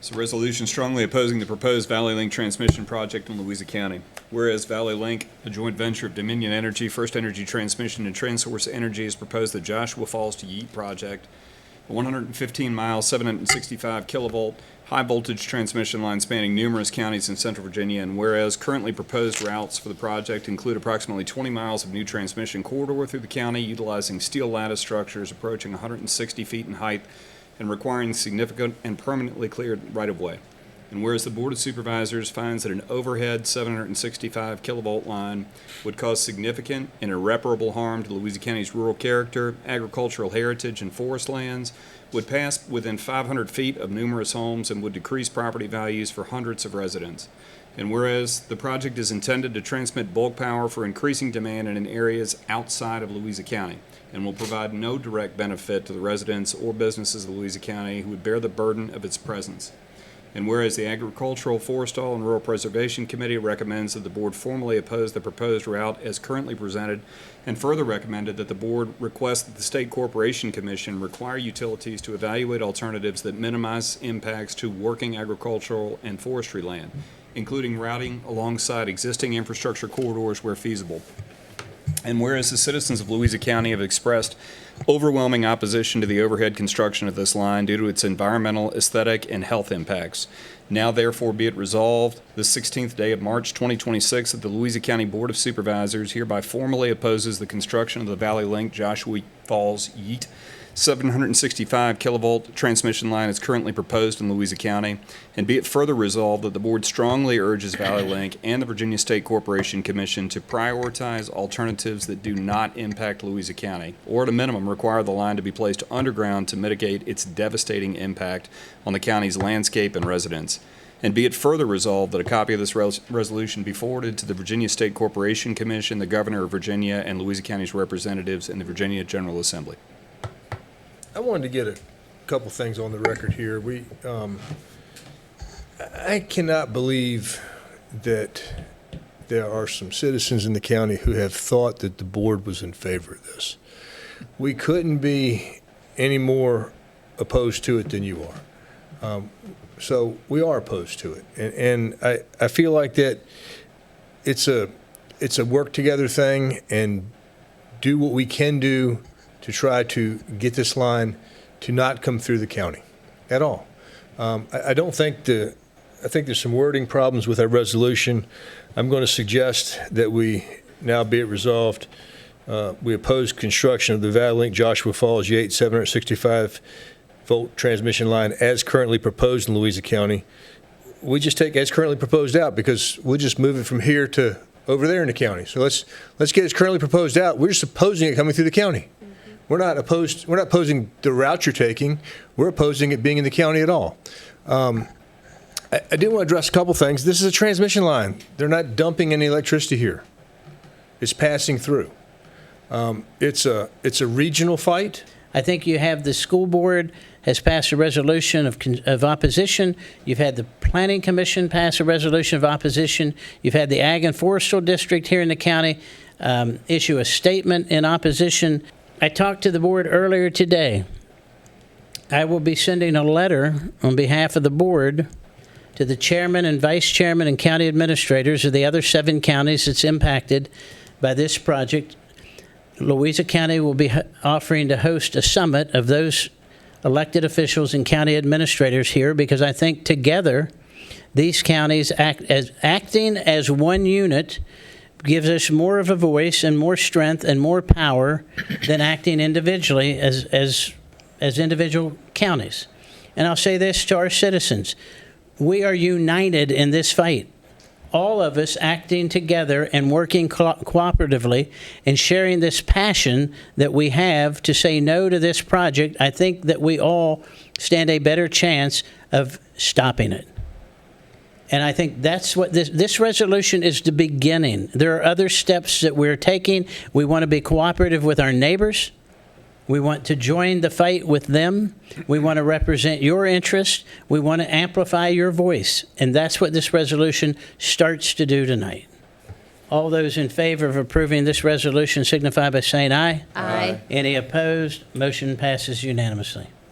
It's a resolution strongly opposing the proposed Valley Link transmission project in Louisa County. Whereas Valley Link, a joint venture of Dominion Energy, First Energy Transmission, and Transource Energy, has proposed the Joshua Falls to Yeet project, a 115-mile, 765-kilovolt high-voltage transmission line spanning numerous counties in central Virginia. And whereas currently proposed routes for the project include approximately 20 miles of new transmission corridor through the county, utilizing steel lattice structures approaching 160 feet in height, and requiring significant and permanently cleared right-of-way. And whereas the Board of Supervisors finds that an overhead 765 kilovolt line would cause significant and irreparable harm to Louisa County's rural character, agricultural heritage, and forest lands, would pass within 500 feet of numerous homes, and would decrease property values for hundreds of residents. And whereas the project is intended to transmit bulk power for increasing demand in areas outside of Louisa County, and will provide no direct benefit to the residents or businesses of Louisa County who would bear the burden of its presence. And whereas the Agricultural, Forestal, and Rural Preservation Committee recommends that the board formally oppose the proposed route as currently presented, and further recommended that the board request that the State Corporation Commission require utilities to evaluate alternatives that minimize impacts to working agricultural and forestry land, including routing alongside existing infrastructure corridors where feasible. And whereas the citizens of Louisa County have expressed overwhelming opposition to the overhead construction of this line due to its environmental, aesthetic, and health impacts, now therefore be it resolved, the 16th day of March 2026, that the Louisa County Board of Supervisors hereby formally opposes the construction of the Valley Link Joshua Falls Yeet 765 kilovolt transmission line is currently proposed in Louisa County, and be it further resolved that the board strongly urges Valley Link and the Virginia State Corporation Commission to prioritize alternatives that do not impact Louisa County, or at a minimum require the line to be placed underground to mitigate its devastating impact on the county's landscape and residents. And be it further resolved that a copy of this resolution be forwarded to the Virginia State Corporation Commission, the Governor of Virginia, and Louisa County's representatives in the Virginia General Assembly. I wanted to get a couple things on the record here. I cannot believe that there are some citizens in the county who have thought that the board was in favor of this. We couldn't be any more opposed to it than you are. So we are opposed to it. And I feel like that it's a work together thing, and do what we can do to try to get this line to not come through the county at all. I think there's some wording problems with our resolution. I'm going to suggest that we now be it resolved. We oppose construction of the Valley Link Joshua Falls Yates 765 volt transmission line as currently proposed in Louisa County. We just take as currently proposed out because we'll just move it from here to over there in the county. So let's get as currently proposed out. We're just opposing it coming through the county. We're not opposing the route you're taking. We're opposing it being in the county at all. I do want to address a couple things. This is a transmission line. They're not dumping any electricity here. It's passing through. It's a regional fight. I think you have the school board has passed a resolution of opposition. You've had the Planning Commission pass a resolution of opposition. You've had the Ag and Forestal District here in the county issue a statement in opposition. I talked to the board earlier today. I will be sending a letter on behalf of the board to the chairman and vice chairman and county administrators of the other 7 counties that's impacted by this project. Louisa County will be offering to host a summit of those elected officials and county administrators here, because I think together these counties acting as one unit gives us more of a voice and more strength and more power than acting individually as individual counties. And I'll say this to our citizens. We are united in this fight. All of us acting together and working cooperatively and sharing this passion that we have to say no to this project, I think that we all stand a better chance of stopping it. And I think that's what this resolution is the beginning. There are other steps that we're taking. We want to be cooperative with our neighbors. We want to join the fight with them. We want to represent your interests. We want to amplify your voice. And that's what this resolution starts to do tonight. All those in favor of approving this resolution signify by saying aye. Aye. Any opposed? Motion passes unanimously.